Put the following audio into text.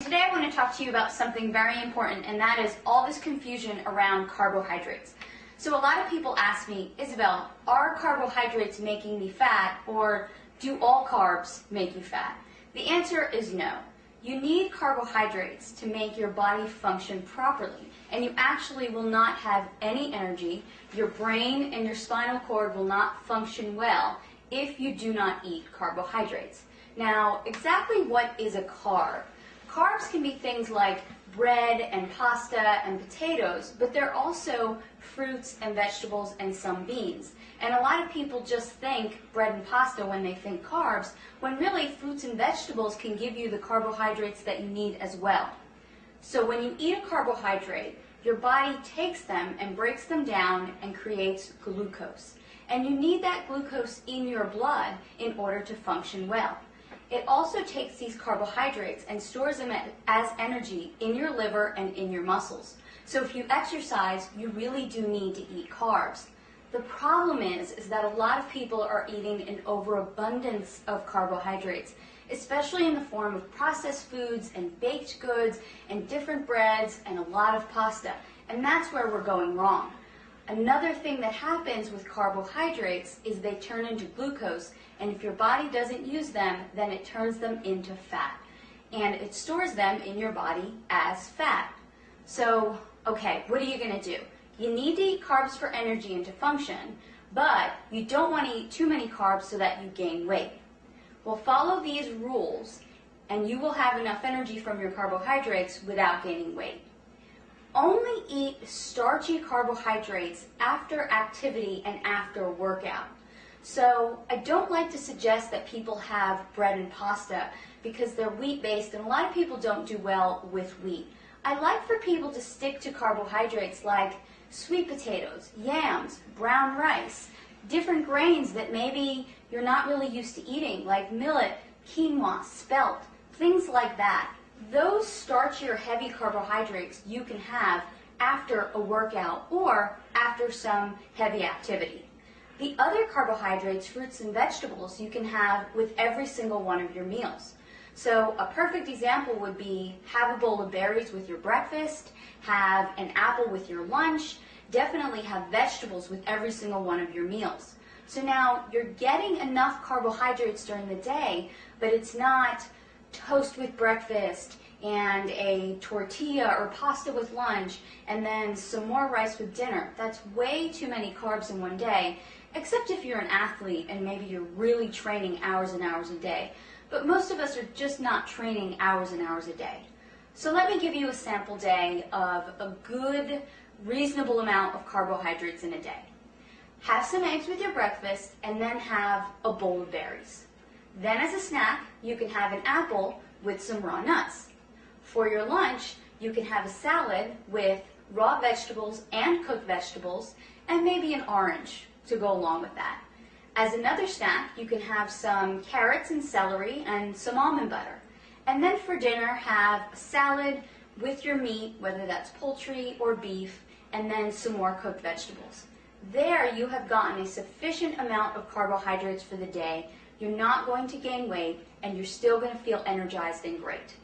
Today I want to talk to you about something very important, and that is all this confusion around carbohydrates. So a lot of people ask me, Isabel, are carbohydrates making me fat, or do all carbs make you fat? The answer is no. You need carbohydrates to make your body function properly, and you actually will not have any energy. Your brain and your spinal cord will not function well if you do not eat carbohydrates. Now, exactly what is a carb? Carbs can be things like bread and pasta and potatoes, but they're also fruits and vegetables and some beans. And a lot of people just think bread and pasta when they think carbs, when really fruits and vegetables can give you the carbohydrates that you need as well. So when you eat a carbohydrate, your body takes them and breaks them down and creates glucose. And you need that glucose in your blood in order to function well. It also takes these carbohydrates and stores them as energy in your liver and in your muscles. So if you exercise, you really do need to eat carbs. The problem is that a lot of people are eating an overabundance of carbohydrates, especially in the form of processed foods and baked goods and different breads and a lot of pasta. And that's where we're going wrong. Another thing that happens with carbohydrates is they turn into glucose, and if your body doesn't use them, then it turns them into fat. And it stores them in your body as fat. So, okay, what are you going to do? You need to eat carbs for energy and to function, but you don't want to eat too many carbs so that you gain weight. Well, follow these rules, and you will have enough energy from your carbohydrates without gaining weight. Only eat starchy carbohydrates after activity and after a workout. So I don't like to suggest that people have bread and pasta because they're wheat-based, and a lot of people don't do well with wheat. I like for people to stick to carbohydrates like sweet potatoes, yams, brown rice, different grains that maybe you're not really used to eating, like millet, quinoa, spelt, things like that. Those starchy or heavy carbohydrates you can have after a workout or after some heavy activity. The other carbohydrates, fruits and vegetables, you can have with every single one of your meals. So a perfect example would be have a bowl of berries with your breakfast, have an apple with your lunch, definitely have vegetables with every single one of your meals. So now you're getting enough carbohydrates during the day, but it's not toast with breakfast and a tortilla or pasta with lunch and then some more rice with dinner. That's way too many carbs in one day, except if you're an athlete and maybe you're really training hours and hours a day. But most of us are just not training hours and hours a day. So let me give you a sample day of a good, reasonable amount of carbohydrates in a day. Have some eggs with your breakfast and then have a bowl of berries. Then as a snack, you can have an apple with some raw nuts. For your lunch, you can have a salad with raw vegetables and cooked vegetables and maybe an orange to go along with that. As another snack, you can have some carrots and celery and some almond butter. And then for dinner, have a salad with your meat, whether that's poultry or beef, and then some more cooked vegetables. There you have gotten a sufficient amount of carbohydrates for the day. You're not going to gain weight, and you're still going to feel energized and great.